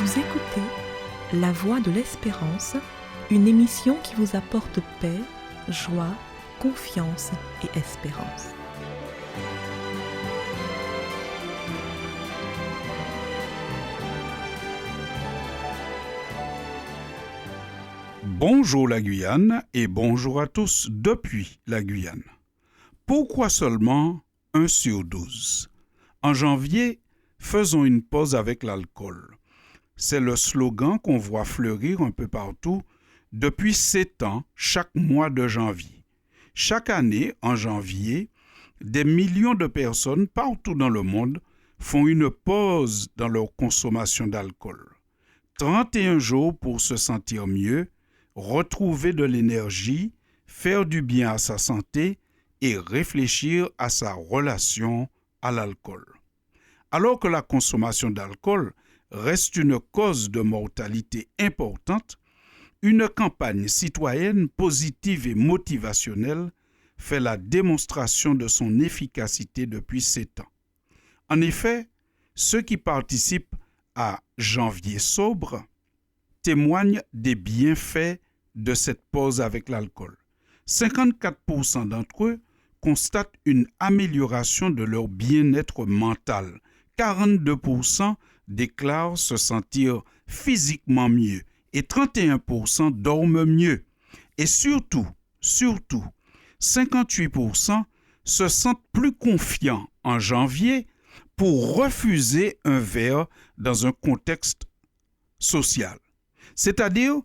Vous écoutez La Voix de l'Espérance, une émission qui vous apporte paix, joie, confiance et espérance. Bonjour la Guyane et bonjour à tous depuis la Guyane. Pourquoi seulement 1 sur 12 ? En janvier, faisons une pause avec l'alcool. C'est le slogan qu'on voit fleurir un peu partout depuis 7 ans, chaque mois de janvier. Chaque année, en janvier, des millions de personnes partout dans le monde font une pause dans leur consommation d'alcool. 31 jours pour se sentir mieux, retrouver de l'énergie, faire du bien à sa santé et réfléchir à sa relation à l'alcool. Alors que la consommation d'alcool reste une cause de mortalité importante, une campagne citoyenne positive et motivationnelle fait la démonstration de son efficacité depuis 7 ans. En effet, ceux qui participent à Janvier sobre témoignent des bienfaits de cette pause avec l'alcool. 54% d'entre eux constatent une amélioration de leur bien-être mental. 42% déclarent se sentir physiquement mieux et 31% dorment mieux. Et surtout, 58% se sentent plus confiants en janvier pour refuser un verre dans un contexte social. C'est-à-dire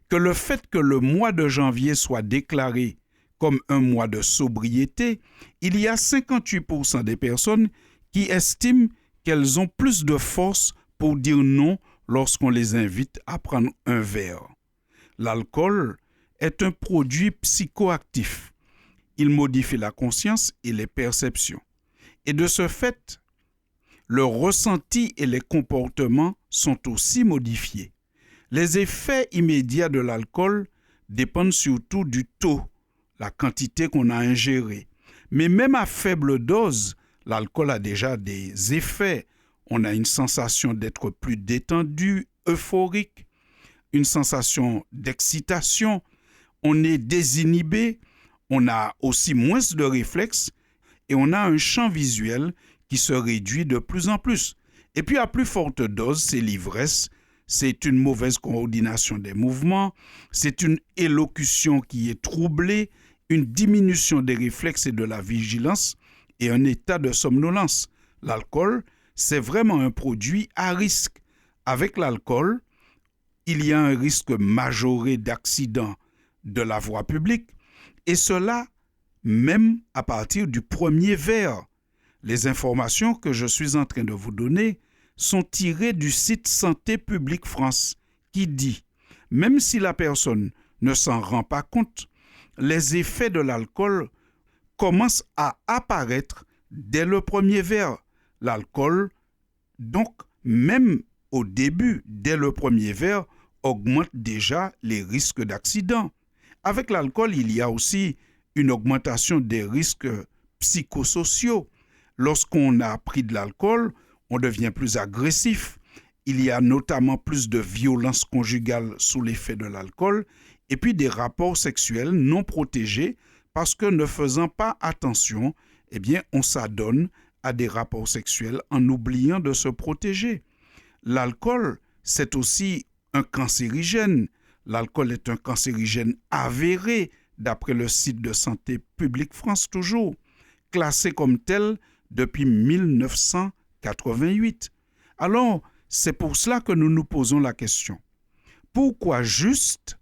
que le fait que le mois de janvier soit déclaré comme un mois de sobriété, il y a 58% des personnes qui estiment qu'elles ont plus de force pour dire non lorsqu'on les invite à prendre un verre. L'alcool est un produit psychoactif. Il modifie la conscience et les perceptions. Et de ce fait, le ressenti et les comportements sont aussi modifiés. Les effets immédiats de l'alcool dépendent surtout du taux, la quantité qu'on a ingérée. Mais même à faible dose, l'alcool a déjà des effets. On a une sensation d'être plus détendu, euphorique, une sensation d'excitation. On est désinhibé, on a aussi moins de réflexes et on a un champ visuel qui se réduit de plus en plus. Et puis à plus forte dose, c'est l'ivresse. C'est une mauvaise coordination des mouvements, c'est une élocution qui est troublée, une diminution des réflexes et de la vigilance et un état de somnolence. L'alcool, c'est vraiment un produit à risque. Avec l'alcool, il y a un risque majoré d'accident de la voie publique et cela même à partir du premier verre. Les informations que je suis en train de vous donner sont tirées du site Santé publique France qui dit « Même si la personne ne s'en rend pas compte, les effets de l'alcool commencent à apparaître dès le premier verre. L'alcool, donc, même au début, dès le premier verre, augmente déjà les risques d'accident. Avec l'alcool, il y a aussi une augmentation des risques psychosociaux. Lorsqu'on a pris de l'alcool, on devient plus agressif. Il y a notamment plus de violence conjugale sous l'effet de l'alcool et puis des rapports sexuels non protégés parce que ne faisant pas attention, on s'adonne à des rapports sexuels en oubliant de se protéger. L'alcool, c'est aussi un cancérigène. L'alcool est un cancérigène avéré d'après le site de Santé publique France toujours, classé comme tel depuis 1988. Alors, c'est pour cela que nous nous posons la question. Pourquoi juste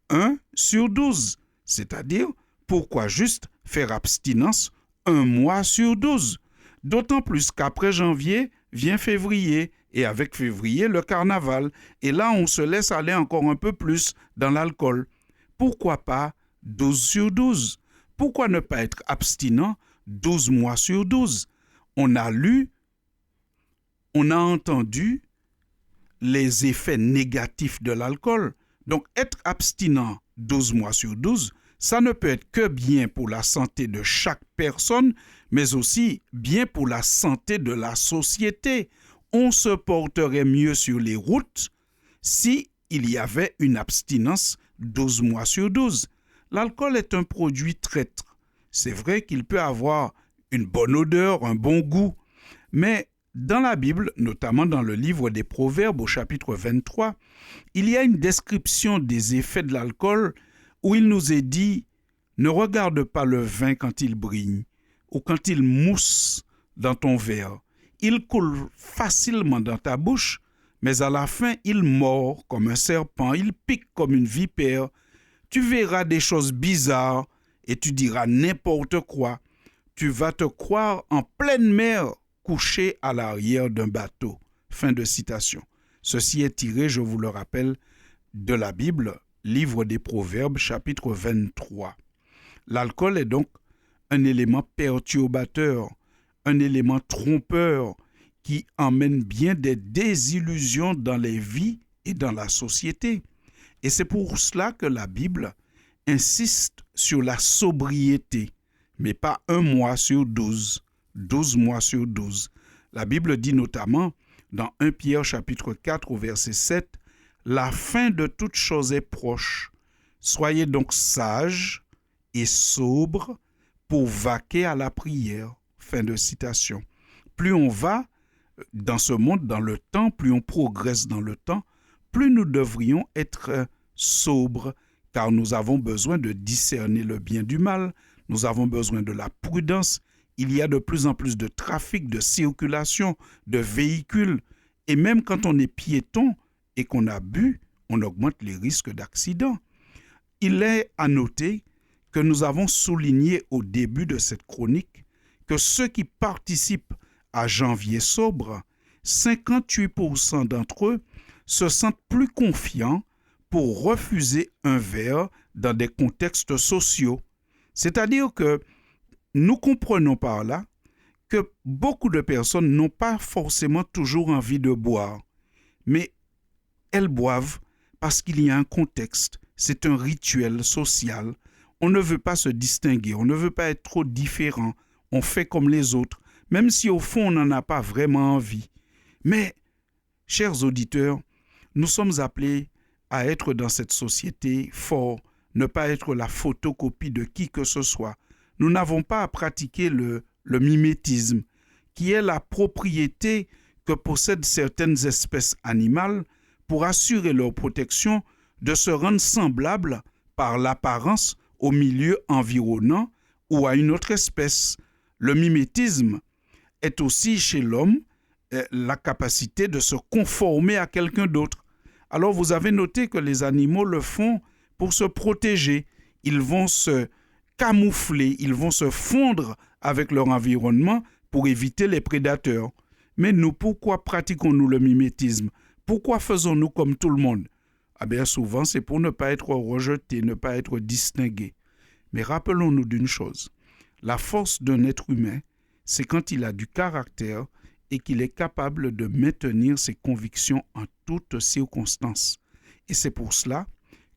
1 sur 12? C'est-à-dire, pourquoi juste faire abstinence 1 mois sur 12? D'autant plus qu'après janvier vient février, et avec février, le carnaval. Et là, on se laisse aller encore un peu plus dans l'alcool. Pourquoi pas 12 sur 12? Pourquoi ne pas être abstinent 12 mois sur 12? On a lu, on a entendu les effets négatifs de l'alcool. Donc, être abstinent 12 mois sur 12, ça ne peut être que bien pour la santé de chaque personne, mais aussi bien pour la santé de la société. on se porterait mieux sur les routes si il y avait une abstinence 12 mois sur 12. L'alcool est un produit traître. C'est vrai qu'il peut avoir une bonne odeur, un bon goût, mais dans la Bible, notamment dans le livre des Proverbes au chapitre 23, il y a une description des effets de l'alcool où il nous est dit « Ne regarde pas le vin quand il brille ou quand il mousse dans ton verre. Il coule facilement dans ta bouche, mais à la fin, il mord comme un serpent, il pique comme une vipère. Tu verras des choses bizarres et tu diras n'importe quoi. Tu vas te croire en pleine mer, couché à l'arrière d'un bateau. » Fin de citation. Ceci est tiré, je vous le rappelle, de la Bible, livre des Proverbes, chapitre 23. L'alcool est donc un élément perturbateur, un élément trompeur qui emmène bien des désillusions dans les vies et dans la société. Et c'est pour cela que la Bible insiste sur la sobriété, mais pas 1 mois sur 12, 12 mois sur 12. La Bible dit notamment dans 1 Pierre chapitre 4 au verset 7, « La fin de toute chose est proche. Soyez donc sages et sobres pour vaquer à la prière. » Fin de citation. Plus on va dans ce monde, dans le temps, plus on progresse dans le temps, plus nous devrions être sobres, car nous avons besoin de discerner le bien du mal, nous avons besoin de la prudence. Il y a de plus en plus de trafic, de circulation, de véhicules, et même quand on est piéton et qu'on a bu, on augmente les risques d'accident. Il est à noter que nous avons souligné au début de cette chronique que ceux qui participent à Janvier sobre, 58% d'entre eux se sentent plus confiants pour refuser un verre dans des contextes sociaux. C'est-à-dire que nous comprenons par là que beaucoup de personnes n'ont pas forcément toujours envie de boire, mais elles boivent parce qu'il y a un contexte, c'est un rituel social. On ne veut pas se distinguer, on ne veut pas être trop différent, on fait comme les autres, même si au fond on n'en a pas vraiment envie. Mais, chers auditeurs, nous sommes appelés à être dans cette société forts, ne pas être la photocopie de qui que ce soit. Nous n'avons pas à pratiquer le mimétisme, qui est la propriété que possèdent certaines espèces animales pour assurer leur protection de se rendre semblables par l'apparence au milieu environnant ou à une autre espèce. Le mimétisme est aussi chez l'homme la capacité de se conformer à quelqu'un d'autre. Alors vous avez noté que les animaux le font pour se protéger. Ils vont se camoufler, ils vont se fondre avec leur environnement pour éviter les prédateurs. Mais nous, pourquoi pratiquons-nous le mimétisme? Pourquoi faisons-nous comme tout le monde? Ah bien souvent, c'est pour ne pas être rejeté, ne pas être distingué. Mais rappelons-nous d'une chose, la force d'un être humain, c'est quand il a du caractère et qu'il est capable de maintenir ses convictions en toutes circonstances. Et c'est pour cela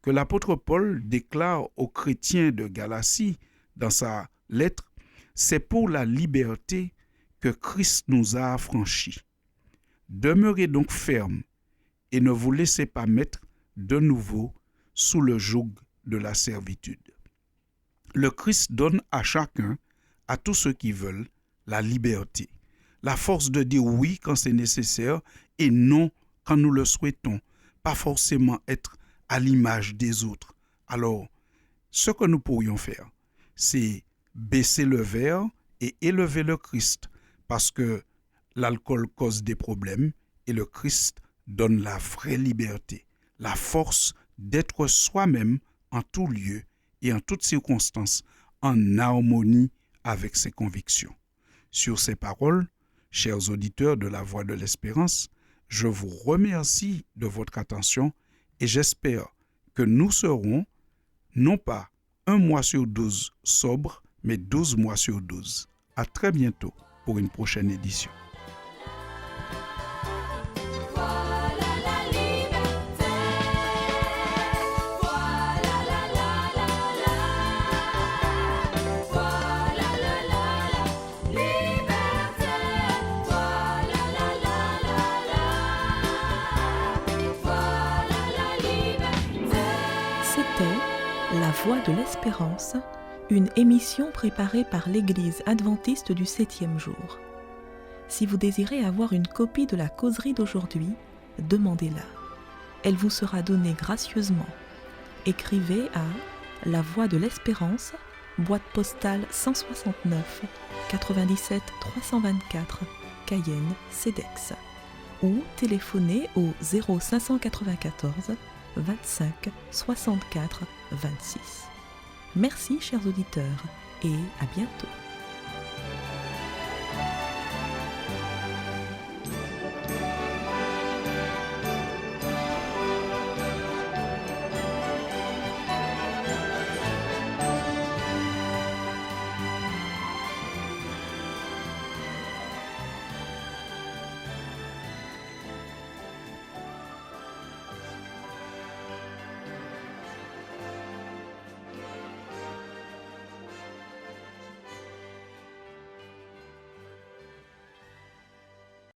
que l'apôtre Paul déclare aux chrétiens de Galatie dans sa lettre, « C'est pour la liberté que Christ nous a affranchis. Demeurez donc fermes et ne vous laissez pas mettre de nouveau sous le joug de la servitude. » Le Christ donne à chacun, à tous ceux qui veulent, la liberté, la force de dire oui quand c'est nécessaire et non quand nous le souhaitons, pas forcément être à l'image des autres. Alors, ce que nous pourrions faire, c'est baisser le verre et élever le Christ, parce que l'alcool cause des problèmes et le Christ donne la vraie liberté, la force d'être soi-même en tout lieu et en toutes circonstances, en harmonie avec ses convictions. Sur ces paroles, chers auditeurs de la Voix de l'Espérance, je vous remercie de votre attention et j'espère que nous serons non pas 1 mois sur 12 sobres, mais 12 mois sur 12. À très bientôt pour une prochaine édition. Voix de l'Espérance, une émission préparée par l'Église adventiste du 7e jour. Si vous désirez avoir une copie de la causerie d'aujourd'hui, demandez-la. Elle vous sera donnée gracieusement. Écrivez à La Voix de l'Espérance, boîte postale 169 97 324, Cayenne, CEDEX, ou téléphonez au 0594 25 64 26. Merci chers auditeurs et à bientôt.